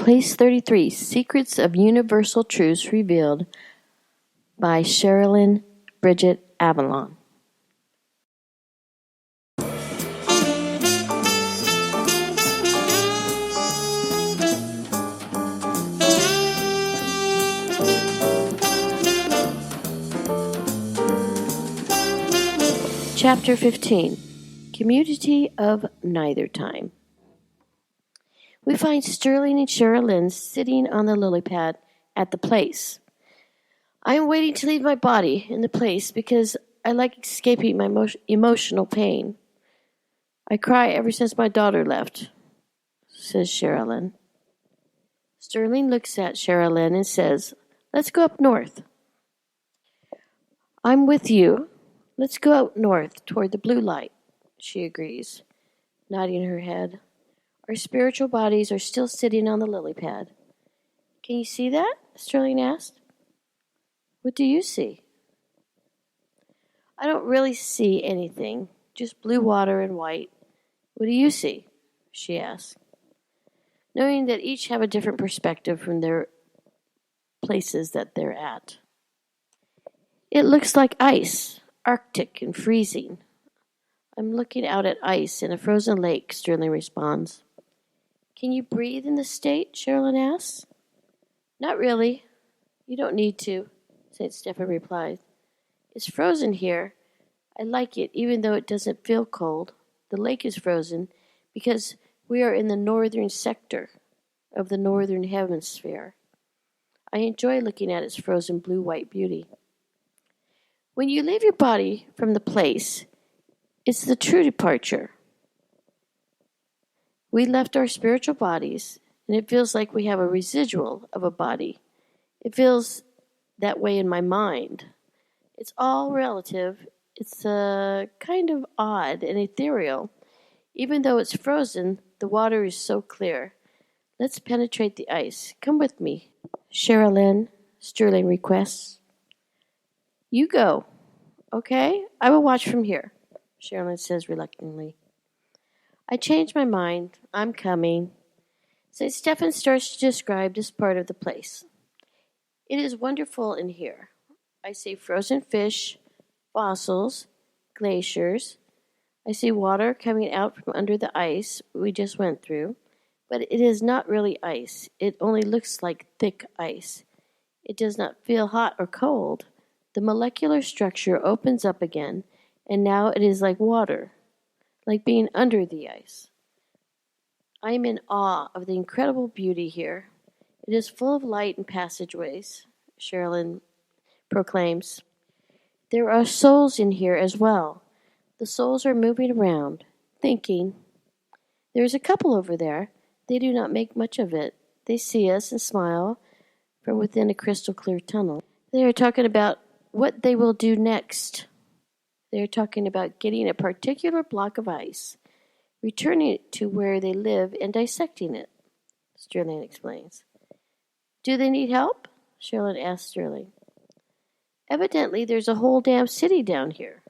Place 33, Secrets of Universal Truths Revealed by Sherilyn Bridget Avalon. Chapter 15, Community of Neither Time. We find Sterling and Sherilyn sitting on the lily pad at the place. I am waiting to leave my body in the place because I like escaping my emotional pain. I cry ever since my daughter left, says Sherilyn. Sterling looks at Sherilyn and says, "Let's go up north." "I'm with you. Let's go out north toward the blue light," she agrees, nodding her head. Our spiritual bodies are still sitting on the lily pad. "Can you see that?" Sterling asked. "What do you see?" "I don't really see anything, just blue water and white. What do you see?" she asked, knowing that each have a different perspective from their places that they're at. "It looks like ice, Arctic and freezing." "I'm looking out at ice in a frozen lake," Sterling responds. "Can you breathe in this state?" Sherilyn asks. "Not really. You don't need to," St. Stephen replies. "It's frozen here. I like it even though it doesn't feel cold. The lake is frozen because we are in the northern sector of the northern hemisphere. I enjoy looking at its frozen blue-white beauty. When you leave your body from the place, it's the true departure. We left our spiritual bodies, and it feels like we have a residual of a body. It feels that way in my mind. It's all relative. It's kind of odd and ethereal. Even though it's frozen, the water is so clear. Let's penetrate the ice. Come with me, Sherilyn," Sterling requests. "You go, okay? I will watch from here," Sherilyn says reluctantly. "I changed my mind. I'm coming." St. Stephen starts to describe this part of the place. "It is wonderful in here. I see frozen fish, fossils, glaciers. I see water coming out from under the ice we just went through, but it is not really ice. It only looks like thick ice. It does not feel hot or cold. The molecular structure opens up again, and now it is like water, like being under the ice. I am in awe of the incredible beauty here. It is full of light and passageways," Sherilyn proclaims. "There are souls in here as well. The souls are moving around, thinking. There is a couple over there. They do not make much of it. They see us and smile from within a crystal clear tunnel. They are talking about what they will do next. They are talking about getting a particular block of ice, returning it to where they live and dissecting it," Sterling explains. "Do they need help?" Sherilyn asks Sterling. "Evidently there's a whole damn city down here,"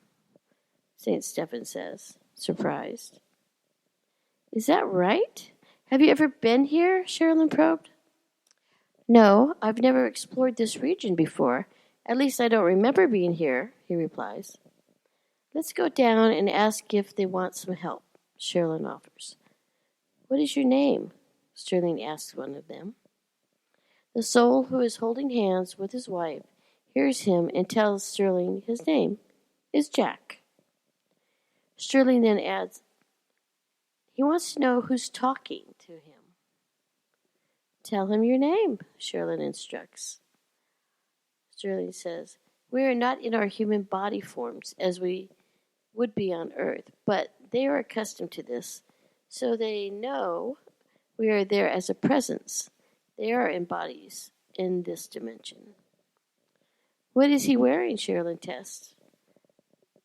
St. Stephen says, surprised. "Is that right? Have you ever been here?" Sherilyn probed. "No, I've never explored this region before. At least I don't remember being here," he replies. "Let's go down and ask if they want some help," Sherilyn offers. "What is your name?" Sterling asks one of them. The soul who is holding hands with his wife hears him and tells Sterling his name is Jack. Sterling then adds, "He wants to know who's talking to him." "Tell him your name," Sherilyn instructs. Sterling says, "We are not in our human body forms as we would be on Earth, but they are accustomed to this, so they know we are there as a presence. They are in bodies in this dimension." "What is he wearing?" Sherilyn tests.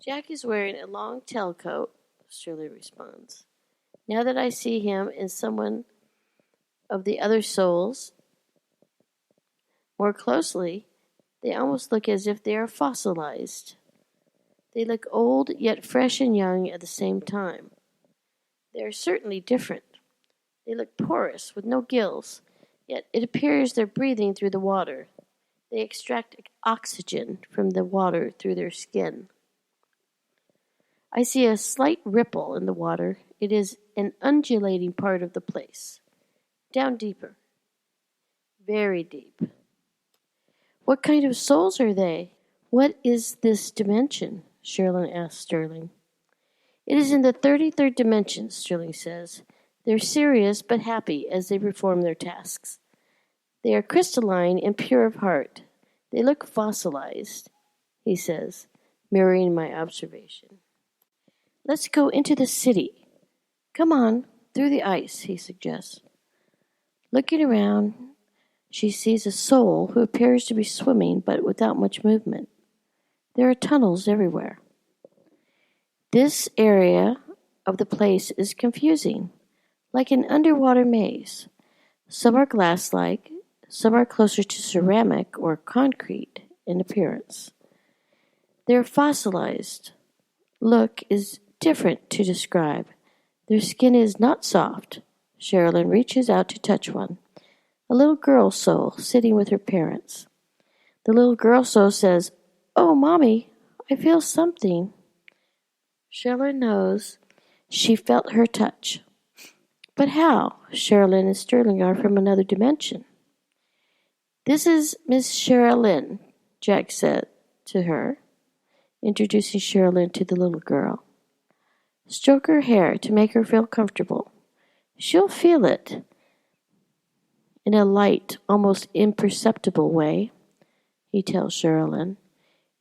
"Jack is wearing a long tailcoat," Sterling responds. "Now that I see him and someone of the other souls more closely, they almost look as if they are fossilized. They look old yet fresh and young at the same time. They are certainly different. They look porous with no gills, Yet it appears they're breathing through the water. They extract oxygen from the water through their skin. I see a slight ripple in the water. It is an undulating part of the place. Down deeper. Very deep. What kind of souls are they? What is this dimension? Sherilyn asked Sterling. It is in the 33rd dimension, Sterling says. They're serious but happy as they perform their tasks. They are crystalline and pure of heart. They look fossilized, he says, mirroring my observation. Let's go into the city. Come on, through the ice, he suggests. Looking around, she sees a soul who appears to be swimming but without much movement. There are tunnels everywhere. This area of the place is confusing, like an underwater maze. Some are glass-like, some are closer to ceramic or concrete in appearance. They're fossilized. Look is different to describe. Their skin is not soft. Sherilyn reaches out to touch one. A little girl soul sitting with her parents. The little girl soul says, "Oh, Mommy, I feel something." Sherilyn knows she felt her touch. But how? Sherilyn and Sterling are from another dimension. This is Miss Sherilyn, Jack said to her, introducing Sherilyn to the little girl. Stroke her hair to make her feel comfortable. She'll feel it in a light, almost imperceptible way, he tells Sherilyn.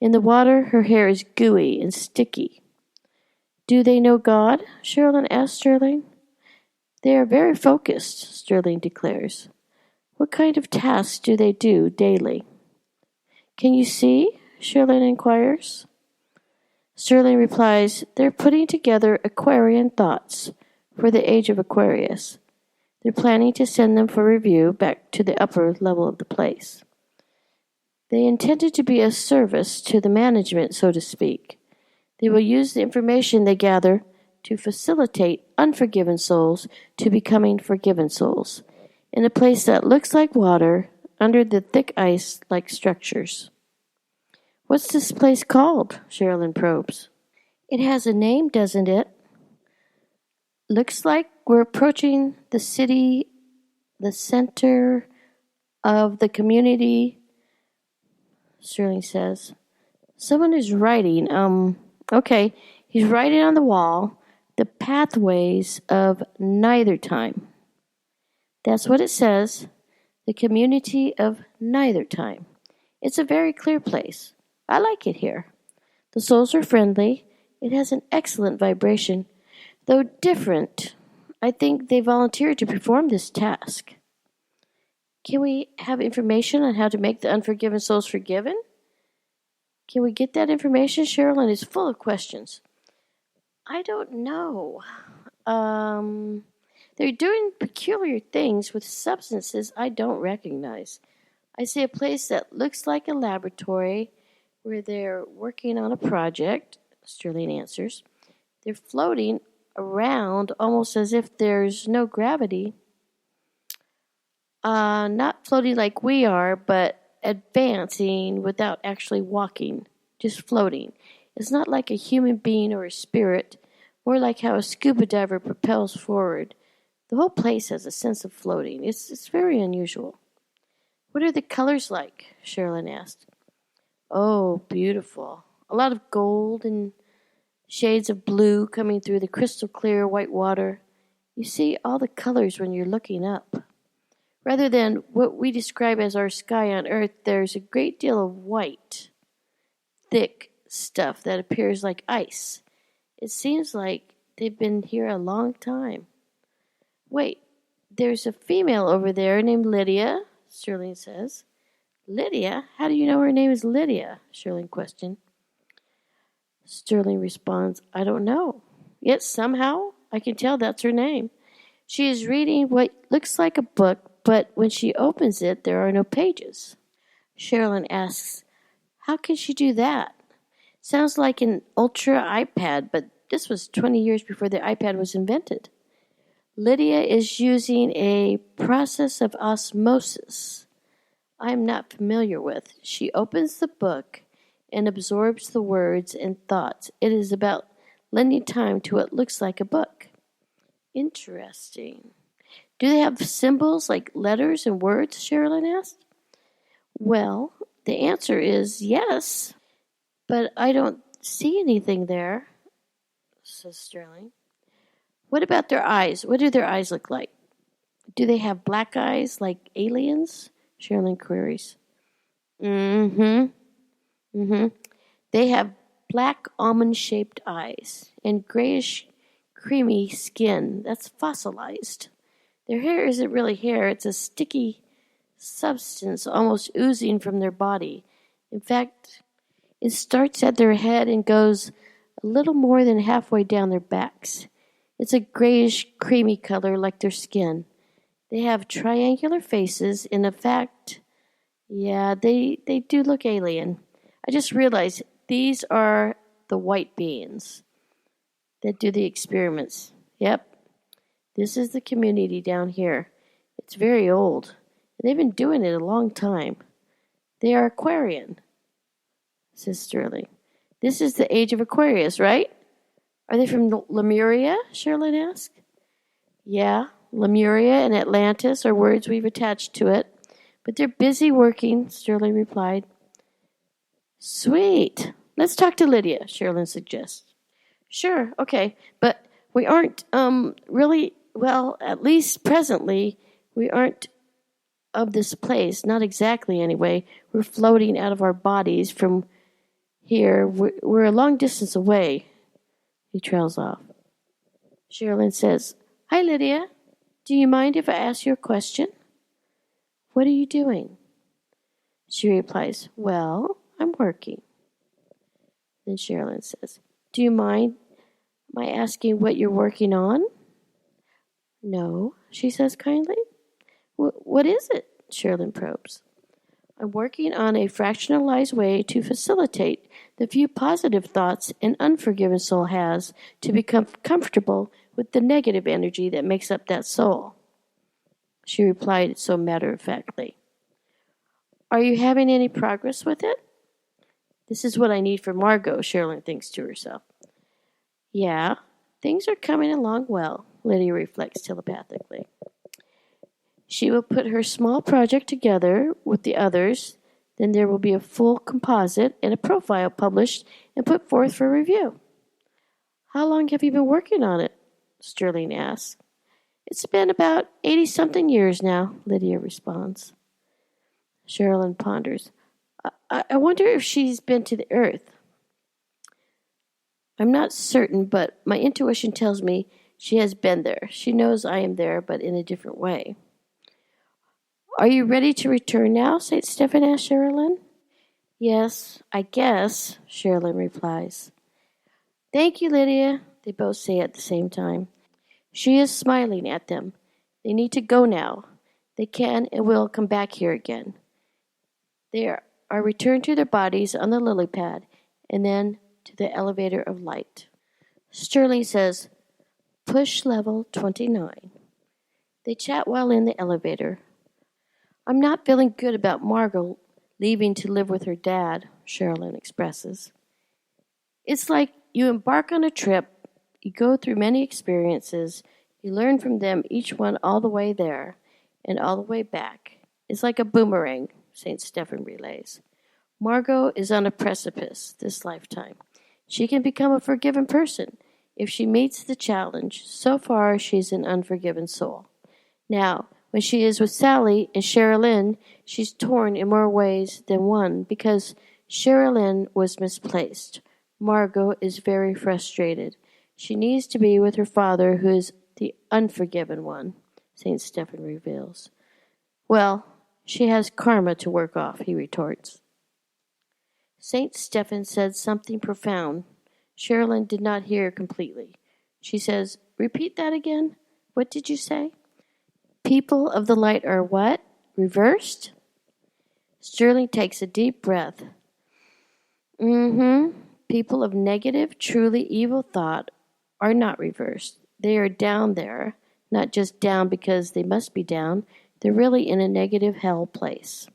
In the water, her hair is gooey and sticky. Do they know God? Sherilyn asks Sterling. They are very focused, Sterling declares. What kind of tasks do they do daily? Can you see? Sherilyn inquires. Sterling replies, they're putting together Aquarian thoughts for the age of Aquarius. They're planning to send them for review back to the upper level of the place. They intended to be a service to the management, so to speak. They will use the information they gather to facilitate unforgiven souls to becoming forgiven souls, in a place that looks like water under the thick ice-like structures. What's this place called? Sherilyn probes. It has a name, doesn't it? Looks like we're approaching the city, the center of the community, Sterling says. Someone is writing, okay, he's writing on the wall, the pathways of neither time. That's what it says, the community of neither time. It's a very clear place. I like it here. The souls are friendly. It has an excellent vibration. Though different, I think they volunteered to perform this task. Can we have information on how to make the unforgiven souls forgiven? Can we get that information? Sherilyn is full of questions. I don't know. They're doing peculiar things with substances I don't recognize. I see a place that looks like a laboratory where they're working on a project, Sterling answers. They're floating around almost as if there's no gravity. Not floating like we are, but advancing without actually walking, just floating. It's not like a human being or a spirit, more like how a scuba diver propels forward. The whole place has a sense of floating. It's very unusual. What are the colors like? Sherilyn asked. Oh, beautiful. A lot of gold and shades of blue coming through the crystal clear white water. You see all the colors when you're looking up. Rather than what we describe as our sky on Earth, there's a great deal of white, thick stuff that appears like ice. It seems like they've been here a long time. Wait, there's a female over there named Lydia, Sterling says. Lydia? How do you know her name is Lydia? Sterling questioned. Sterling responds, I don't know. Yet somehow I can tell that's her name. She is reading what looks like a book, but when she opens it, there are no pages. Sherilyn asks, how can she do that? Sounds like an ultra iPad, but this was 20 years before the iPad was invented. Lydia is using a process of osmosis I am not familiar with. She opens the book and absorbs the words and thoughts. It is about lending time to what looks like a book. Interesting. Do they have symbols like letters and words? Sherilyn asked. Well, the answer is yes, but I don't see anything there, says Sterling. What about their eyes? What do their eyes look like? Do they have black eyes like aliens? Sherilyn queries. Mm-hmm. Mm-hmm. They have black almond-shaped eyes and grayish, creamy skin that's fossilized. Their hair isn't really hair. It's a sticky substance almost oozing from their body. In fact, it starts at their head and goes a little more than halfway down their backs. It's a grayish, creamy color like their skin. They have triangular faces, and in fact, yeah, they do look alien. I just realized these are the white beings that do the experiments. Yep, this is the community down here. It's very old. They've been doing it a long time. They are Aquarian, says Sterling. This is the age of Aquarius, right? Are they from Lemuria? Sherilyn asked. Yeah, Lemuria and Atlantis are words we've attached to it. But they're busy working, Sterling replied. Sweet. Let's talk to Lydia, Sherilyn suggests. Sure, okay. But we aren't really, well, at least presently, we aren't of this place. Not exactly, anyway. We're floating out of our bodies from here. We're a long distance away. He trails off. Sherilyn says, Hi, Lydia. Do you mind if I ask you a question? What are you doing? She replies, Well, I'm working. Then Sherilyn says, Do you mind my asking what you're working on? No, she says kindly. What is it? Sherilyn probes. I'm working on a fractionalized way to facilitate the few positive thoughts an unforgiven soul has to become comfortable with the negative energy that makes up that soul. She replied so matter-of-factly. Are you having any progress with it? This is what I need for Margot, Sherilyn thinks to herself. Yeah, things are coming along well, Lydia reflects telepathically. She will put her small project together with the others, then there will be a full composite and a profile published and put forth for review. How long have you been working on it? Sterling asks. It's been about 80-something years now, Lydia responds. Sherilyn ponders. I wonder if she's been to the Earth. I'm not certain, but my intuition tells me she has been there. She knows I am there, but in a different way. Are you ready to return now? St. Stephen asked Sherilyn. Yes, I guess, Sherilyn replies. Thank you, Lydia, they both say at the same time. She is smiling at them. They need to go now. They can and will come back here again. They are returned to their bodies on the lily pad, and then to the elevator of light. Sterling says, Push level 29. They chat while in the elevator. I'm not feeling good about Margot leaving to live with her dad, Sherilyn expresses. It's like you embark on a trip, you go through many experiences, you learn from them each one all the way there and all the way back. It's like a boomerang, St. Stephen relays. Margot is on a precipice this lifetime. She can become a forgiven person if she meets the challenge. So far, she's an unforgiven soul. Now, when she is with Sally and Sherilyn, she's torn in more ways than one because Sherilyn was misplaced. Margot is very frustrated. She needs to be with her father, who is the unforgiven one, St. Stephen reveals. Well, she has karma to work off, he retorts. St. Stephen said something profound. Sherilyn did not hear completely. She says, Repeat that again? What did you say? People of the light are what? Reversed? Sterling takes a deep breath. People of negative, truly evil thought are not reversed. They are down there, not just down because they must be down. They're really in a negative hell place.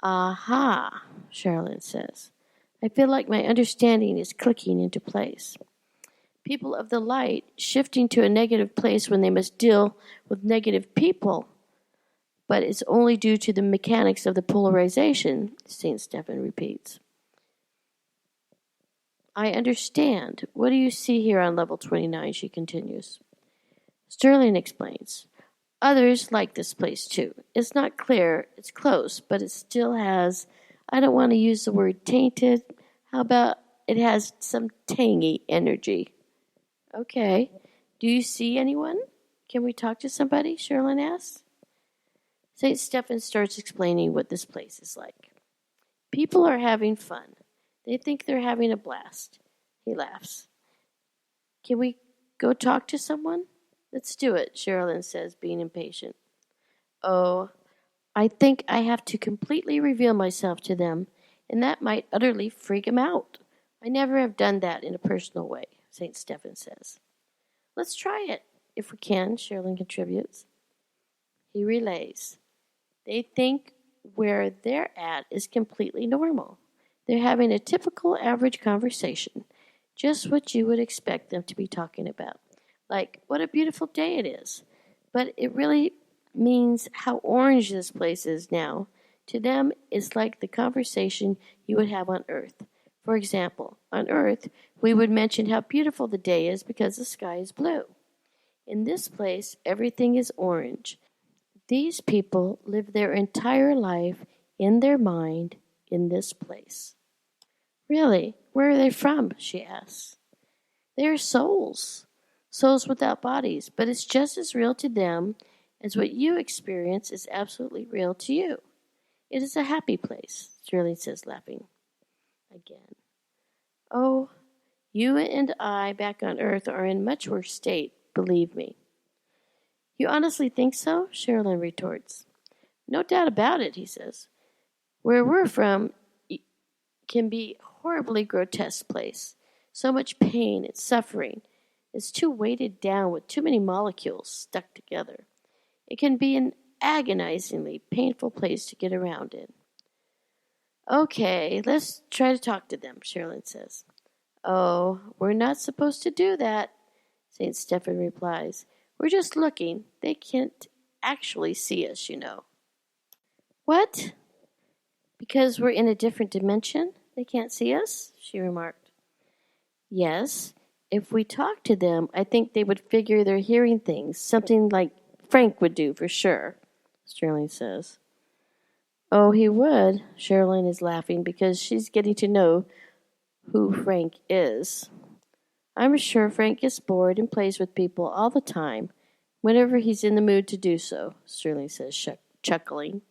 Aha, Sherilyn says. I feel like my understanding is clicking into place. People of the light shifting to a negative place when they must deal with negative people. But it's only due to the mechanics of the polarization, St. Stephen repeats. I understand. What do you see here on level 29, she continues. Sterling explains. Others like this place too. It's not clear, it's close, but it still has, I don't want to use the word tainted. How about it has some tangy energy? Okay. Do you see anyone? Can we talk to somebody? Sherilyn asks. St. Stephen starts explaining what this place is like. People are having fun. They think they're having a blast. He laughs. Can we go talk to someone? Let's do it, Sherilyn says, being impatient. Oh, I think I have to completely reveal myself to them, and that might utterly freak them out. I never have done that in a personal way, St. Stephen says. Let's try it, if we can, Sherilyn contributes. He relays. They think where they're at is completely normal. They're having a typical average conversation, just what you would expect them to be talking about. Like, what a beautiful day it is. But it really means how orange this place is now. To them, it's like the conversation you would have on Earth. For example, on Earth, we would mention how beautiful the day is because the sky is blue. In this place, everything is orange. These people live their entire life in their mind in this place. Really? Where are they from? She asks. They are souls. Souls without bodies, but it's just as real to them as what you experience is absolutely real to you. It is a happy place, Shirley says, laughing. Again. Oh, you and I back on Earth are in much worse state, believe me. You honestly think so? Sherilyn retorts. No doubt about it, he says. Where we're from can be a horribly grotesque place. So much pain and suffering. It's too weighted down with too many molecules stuck together. It can be an agonizingly painful place to get around in. Okay, let's try to talk to them, Sherilyn says. Oh, we're not supposed to do that, St. Stephen replies. We're just looking. They can't actually see us, you know. What? Because we're in a different dimension? They can't see us? She remarked. Yes. If we talk to them, I think they would figure they're hearing things, something like Frank would do for sure, Sterling says. Oh, he would, Sherilyn is laughing because she's getting to know who Frank is. I'm sure Frank gets bored and plays with people all the time, whenever he's in the mood to do so, Sterling says, chuckling.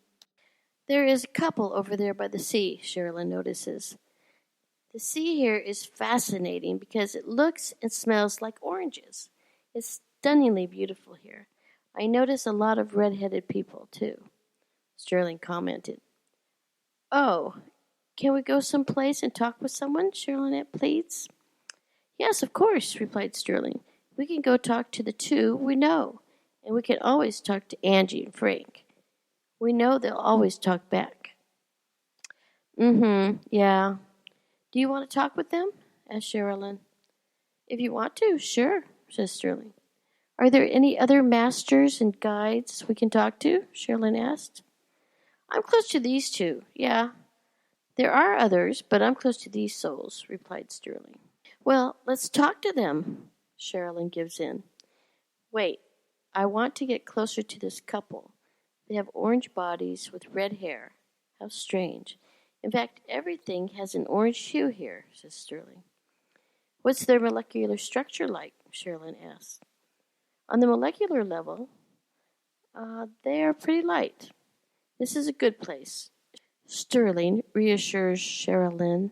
There is a couple over there by the sea, Sherilyn notices. The sea here is fascinating because it looks and smells like oranges. It's stunningly beautiful here. I notice a lot of red-headed people, too, Sterling commented. Oh, can we go someplace and talk with someone? Sherilyn pleads. Yes, of course, replied Sterling. We can go talk to the two we know, and we can always talk to Angie and Frank. We know they'll always talk back. Yeah. Do you want to talk with them? Asked Sherilyn. If you want to, sure, says Sterling. Are there any other masters and guides we can talk to? Sherilyn asked. I'm close to these two, yeah. There are others, but I'm close to these souls, replied Sterling. Well, let's talk to them, Sherilyn gives in. Wait, I want to get closer to this couple. They have orange bodies with red hair. How strange. In fact, everything has an orange hue here, says Sterling. What's their molecular structure like? Sherilyn asks. On the molecular level, they are pretty light. This is a good place. Sterling reassures Sherilyn.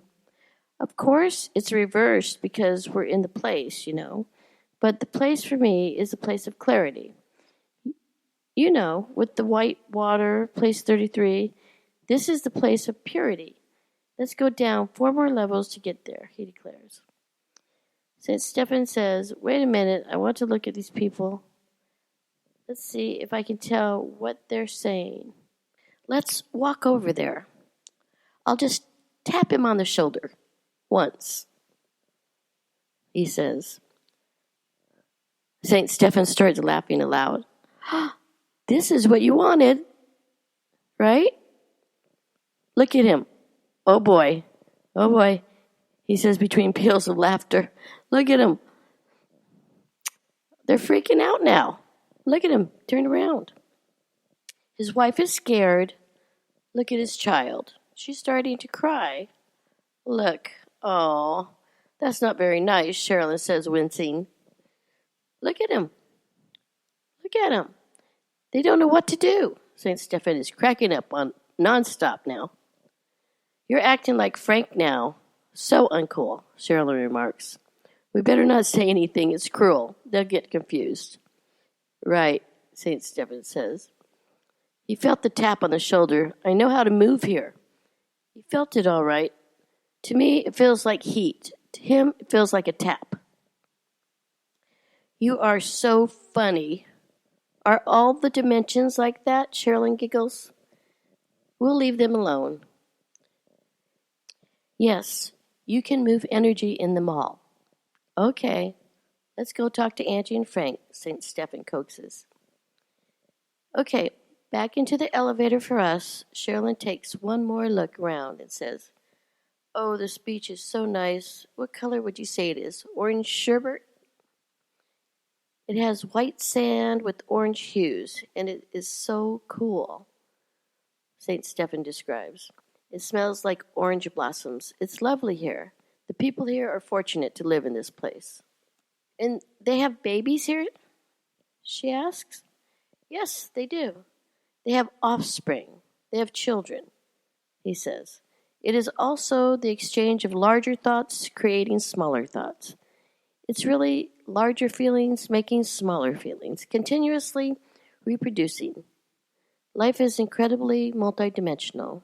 Of course, it's reversed because we're in the place, you know. But the place for me is a place of clarity. You know, with the white water, place 33, this is the place of purity. Let's go down 4 more levels to get there, he declares. St. Stephen says, wait a minute, I want to look at these people. Let's see if I can tell what they're saying. Let's walk over there. I'll just tap him on the shoulder once, he says. St. Stephen starts laughing aloud. This is what you wanted, right? Look at him. Oh boy, he says between peals of laughter. Look at him. They're freaking out now. Look at him. Turn around. His wife is scared. Look at his child. She's starting to cry. Look. Oh, that's not very nice, Sherilyn says, wincing. Look at him. Look at him. They don't know what to do. St. Stephen is cracking up on nonstop now. You're acting like Frank now. So uncool, Sherilyn remarks. We better not say anything. It's cruel. They'll get confused. Right, St. Stephen says. He felt the tap on the shoulder. I know how to move here. He felt it all right. To me, it feels like heat. To him, it feels like a tap. You are so funny. Are all the dimensions like that? Sherilyn giggles. We'll leave them alone. Yes, you can move energy in them all. Okay, let's go talk to Angie and Frank, St. Stephen coaxes. Okay, back into the elevator for us. Sherilyn takes one more look around and says, Oh, this beach is so nice. What color would you say it is? Orange sherbet? It has white sand with orange hues, and it is so cool, St. Stephen describes. It smells like orange blossoms. It's lovely here. The people here are fortunate to live in this place. And they have babies here? She asks. Yes, they do. They have offspring. They have children, he says. It is also the exchange of larger thoughts creating smaller thoughts. It's really larger feelings making smaller feelings, continuously reproducing. Life is incredibly multidimensional.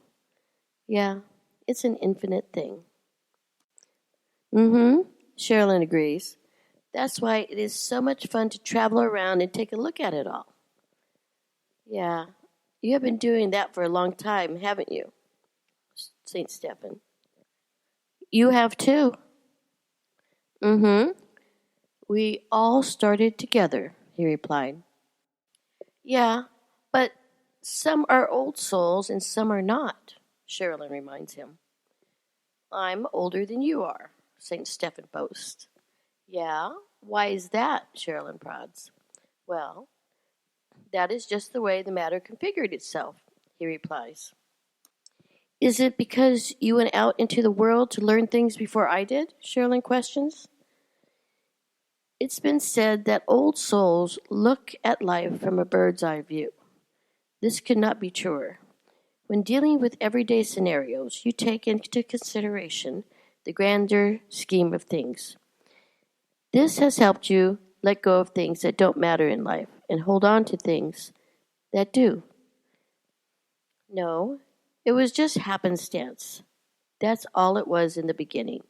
Yeah, it's an infinite thing. Sherilyn agrees. That's why it is so much fun to travel around and take a look at it all. Yeah, you have been doing that for a long time, haven't you, St. Stephen? You have too. We all started together, he replied. Yeah, but some are old souls and some are not, Sherilyn reminds him. I'm older than you are, St. Stephen boasts. Yeah? Why is that? Sherilyn prods. Well, that is just the way the matter configured itself, he replies. Is it because you went out into the world to learn things before I did? Sherilyn questions. It's been said that old souls look at life from a bird's eye view. This could not be truer. When dealing with everyday scenarios, you take into consideration the grander scheme of things. This has helped you let go of things that don't matter in life and hold on to things that do. No, it was just happenstance. That's all it was in the beginning.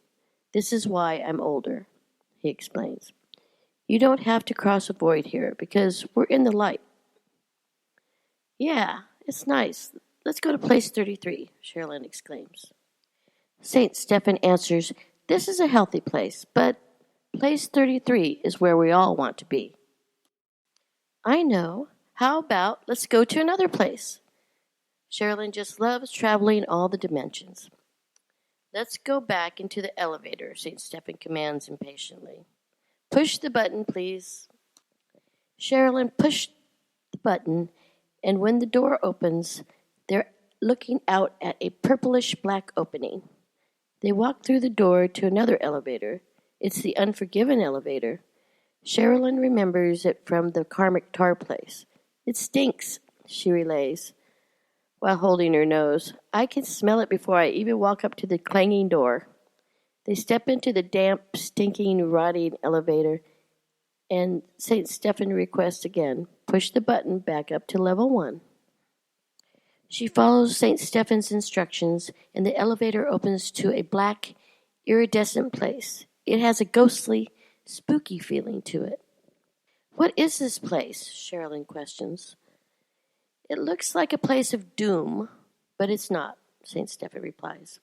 This is why I'm older, he explains. You don't have to cross a void here because we're in the light. Yeah, it's nice. Let's go to place 33, Sherilyn exclaims. St. Stephen answers, This is a healthy place, but place 33 is where we all want to be. I know. How about let's go to another place? Sherilyn just loves traveling all the dimensions. Let's go back into the elevator, St. Stephen commands impatiently. Push the button, please. Sherilyn pushed the button, and when the door opens, they're looking out at a purplish-black opening. They walk through the door to another elevator. It's the Unforgiven elevator. Sherilyn remembers it from the karmic tar place. It stinks, she relays, while holding her nose. I can smell it before I even walk up to the clanging door. They step into the damp, stinking, rotting elevator, and St. Stephen requests again, push the button back up to level 1. She follows St. Stephen's instructions, and the elevator opens to a black, iridescent place. It has a ghostly, spooky feeling to it. What is this place? Sherilyn questions. It looks like a place of doom, but it's not, St. Stephen replies.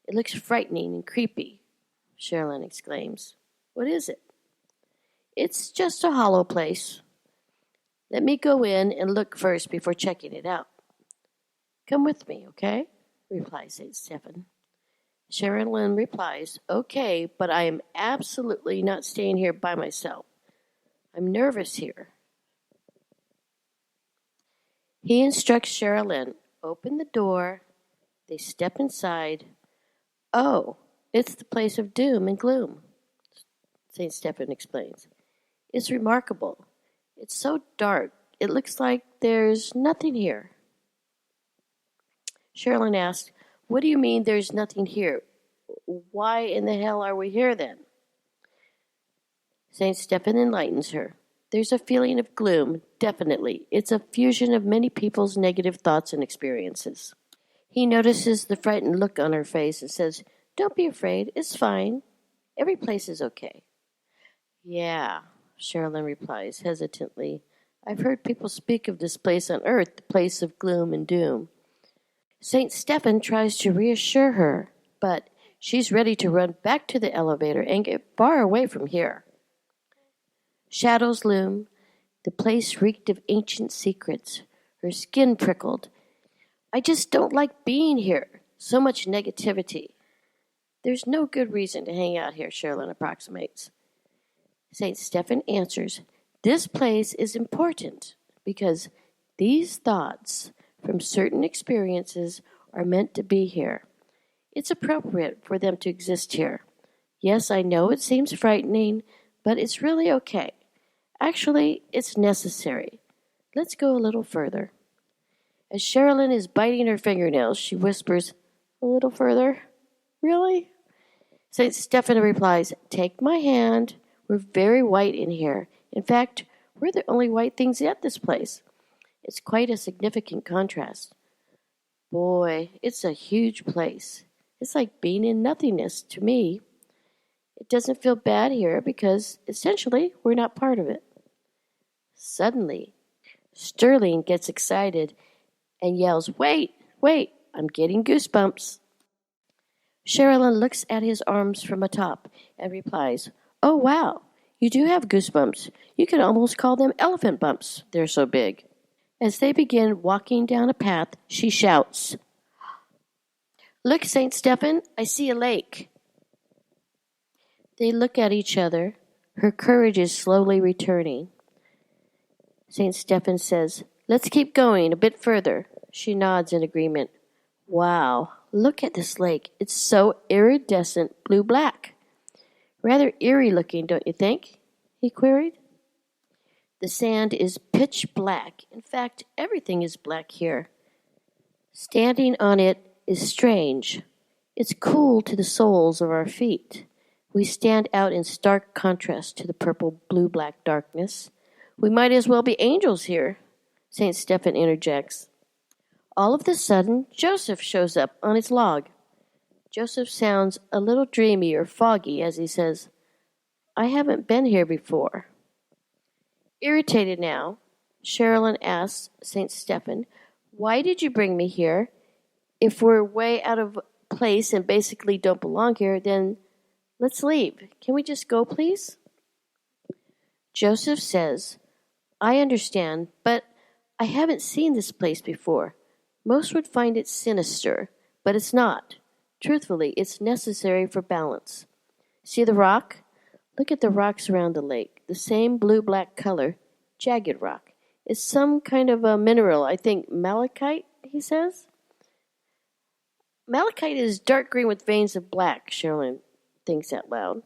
It looks frightening and creepy, Sherilyn exclaims. What is it? It's just a hollow place. Let me go in and look first before checking it out. Come with me, okay? Replies St. Stephen. Sherilyn replies, okay, but I am absolutely not staying here by myself. I'm nervous here. He instructs Sherilyn, open the door. They step inside. Oh, it's the place of doom and gloom, St. Stephen explains. It's remarkable. It's so dark, it looks like there's nothing here. Sherilyn asks, what do you mean there's nothing here? Why in the hell are we here then? St. Stephen enlightens her. There's a feeling of gloom, definitely. It's a fusion of many people's negative thoughts and experiences. He notices the frightened look on her face and says, don't be afraid, it's fine. Every place is okay. Yeah, Sherilyn replies hesitantly. I've heard people speak of this place on earth, the place of gloom and doom. St. Stephen tries to reassure her, but she's ready to run back to the elevator and get far away from here. Shadows loom. The place reeked of ancient secrets. Her skin prickled. I just don't like being here. So much negativity. There's no good reason to hang out here, Sherilyn approximates. St. Stephen answers, this place is important because these thoughts from certain experiences are meant to be here. It's appropriate for them to exist here. Yes, I know it seems frightening, but it's really okay. Actually, it's necessary. Let's go a little further. As Sherilyn is biting her fingernails, she whispers, a little further? Really? St. Stephen replies, take my hand. We're very white in here. In fact, we're the only white things at this place. It's quite a significant contrast. Boy, it's a huge place. It's like being in nothingness to me. It doesn't feel bad here because, essentially, we're not part of it. Suddenly, Sterling gets excited and yells, wait, I'm getting goosebumps. Sherilyn looks at his arms from atop and replies, oh, wow, you do have goosebumps. You could almost call them elephant bumps. They're so big. As they begin walking down a path, she shouts, look, St. Stephen, I see a lake. They look at each other. Her courage is slowly returning. St. Stephen says, let's keep going a bit further. She nods in agreement. Wow, look at this lake. It's so iridescent blue-black. Rather eerie looking, don't you think? He queried. The sand is pitch black. In fact, everything is black here. Standing on it is strange. It's cool to the soles of our feet. We stand out in stark contrast to the purple blue-black darkness. We might as well be angels here, St. Stephen interjects. All of a sudden, Joseph shows up on his log. Joseph sounds a little dreamy or foggy as he says, I haven't been here before. Irritated now, Sherilyn asks St. Stephen, why did you bring me here? If we're way out of place and basically don't belong here, then let's leave. Can we just go, please? Joseph says, I understand, but I haven't seen this place before. Most would find it sinister, but it's not. Truthfully, it's necessary for balance. See the rock? Look at the rocks around the lake. The same blue-black color, jagged rock. It's some kind of a mineral, I think malachite, he says. Malachite is dark green with veins of black, Sherilyn thinks out loud.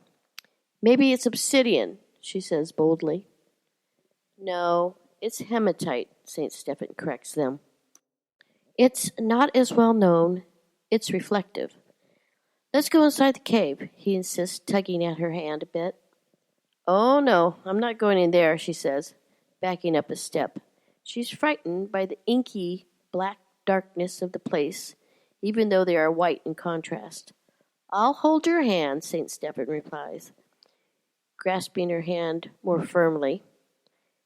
Maybe it's obsidian, she says boldly. No, it's hematite, St. Stephen corrects them. It's not as well known. It's reflective. Let's go inside the cave, he insists, tugging at her hand a bit. Oh, no, I'm not going in there, she says, backing up a step. She's frightened by the inky, black darkness of the place, even though they are white in contrast. I'll hold your hand, St. Stephen replies, grasping her hand more firmly.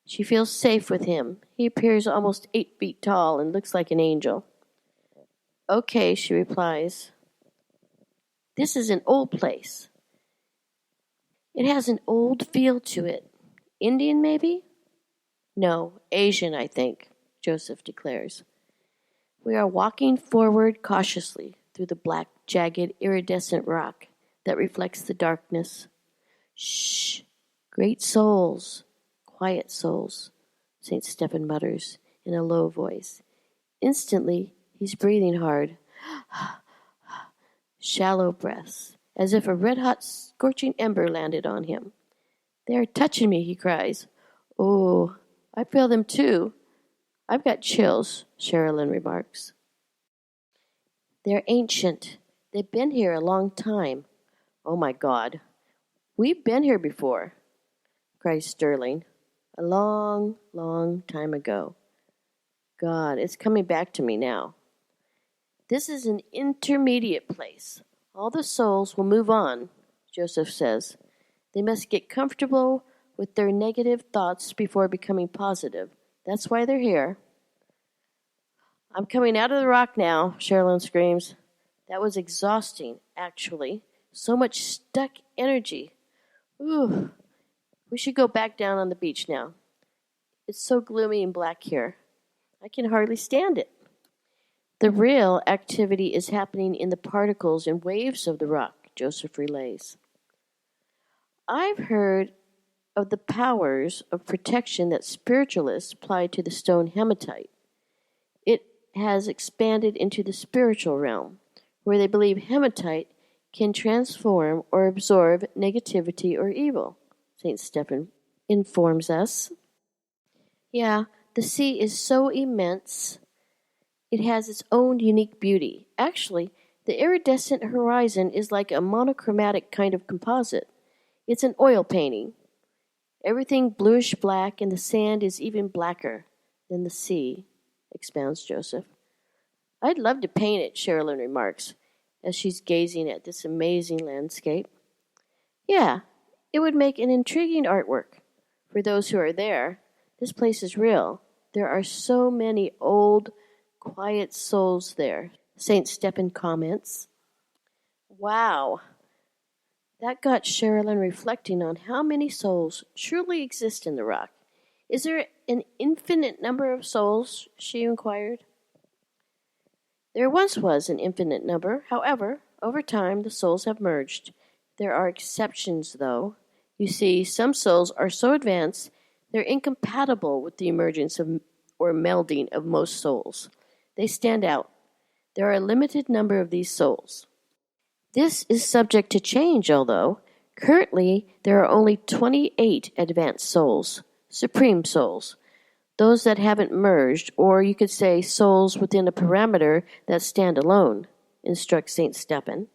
She feels safe with him. He appears almost 8 feet tall and looks like an angel. Okay, she replies. This is an old place. It has an old feel to it. Indian, maybe? No, Asian, I think, Joseph declares. We are walking forward cautiously through the black, jagged, iridescent rock that reflects the darkness. Shh! Great souls, quiet souls, St. Stephen mutters in a low voice. Instantly, he's breathing hard. Shallow breaths, as if a red-hot, scorching ember landed on him. They are touching me, he cries. Oh, I feel them too. I've got chills, Sherilyn remarks. They're ancient. They've been here a long time. Oh, my God. We've been here before, cries Sterling. A long, long time ago. God, it's coming back to me now. This is an intermediate place. All the souls will move on, Joseph says. They must get comfortable with their negative thoughts before becoming positive. That's why they're here. I'm coming out of the rock now, Sherilyn screams. That was exhausting, actually. So much stuck energy. Ooh. We should go back down on the beach now. It's so gloomy and black here. I can hardly stand it. The real activity is happening in the particles and waves of the rock, Joseph relays. I've heard of the powers of protection that spiritualists apply to the stone hematite. It has expanded into the spiritual realm, where they believe hematite can transform or absorb negativity or evil, St. Stephen informs us. Yeah, the sea is so immense. It has its own unique beauty. Actually, the iridescent horizon is like a monochromatic kind of composite. It's an oil painting. Everything bluish-black, and the sand is even blacker than the sea, expounds Joseph. I'd love to paint it, Sherilyn remarks, as she's gazing at this amazing landscape. Yeah, it would make an intriguing artwork. For those who are there, this place is real. There are so many old, quiet souls there, St. Stephen comments. Wow. That got Sherilyn reflecting on how many souls truly exist in the rock. Is there an infinite number of souls? She inquired. There once was an infinite number. However, over time, the souls have merged. There are exceptions, though. You see, some souls are so advanced, they're incompatible with the emergence of or melding of most souls. They stand out. There are a limited number of these souls. This is subject to change, although currently there are only 28 advanced souls, supreme souls, those that haven't merged, or you could say souls within a parameter that stand alone, instructs St. Stephen.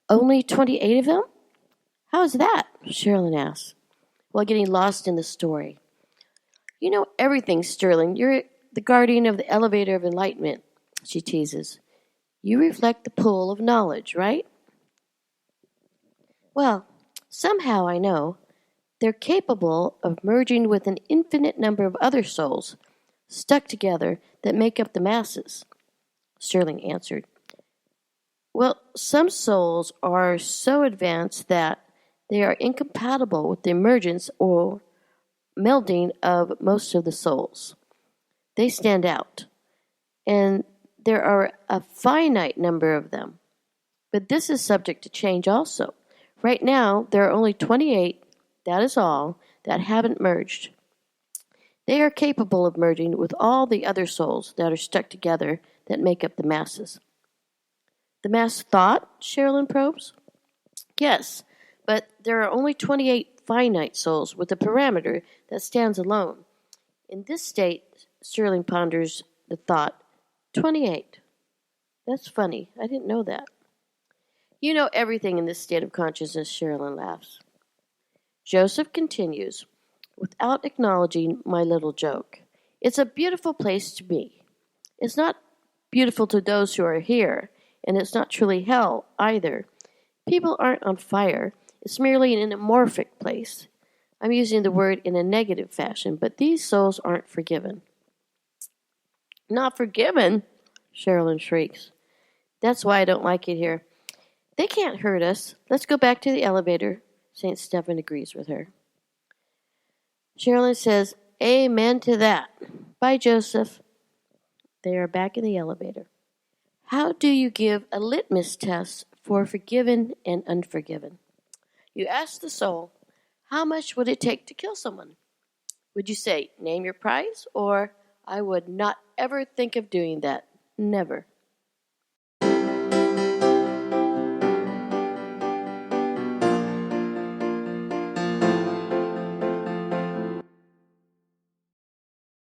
Only 28 of them? How is that? Sherilyn asks, while getting lost in the story. You know everything, Sterling. You're the guardian of the elevator of enlightenment, she teases. You reflect the pull of knowledge, right? Well, somehow I know they're capable of merging with an infinite number of other souls, stuck together, that make up the masses, Sterling answered. Well, some souls are so advanced that they are incompatible with the emergence or melding of most of the souls. They stand out, and there are a finite number of them. But this is subject to change also. Right now, there are only 28, that is all, that haven't merged. They are capable of merging with all the other souls that are stuck together that make up the masses. The mass thought? Sherilyn probes. Yes, but there are only 28 finite souls with a parameter that stands alone. In this state, Sterling ponders the thought, 28. That's funny. I didn't know that. You know everything in this state of consciousness, Sherilyn laughs. Joseph continues, without acknowledging my little joke. It's a beautiful place to be. It's not beautiful to those who are here, and it's not truly hell either. People aren't on fire. It's merely an amorphic place. I'm using the word in a negative fashion, but these souls aren't forgiven. Not forgiven? Sherilyn shrieks. That's why I don't like it here. They can't hurt us. Let's go back to the elevator. St. Stephen agrees with her. Sherilyn says, Amen to that. Bye, Joseph. They are back in the elevator. How do you give a litmus test for forgiven and unforgiven? You ask the soul, how much would it take to kill someone? Would you say, name your price, or I would not ever think of doing that? Never.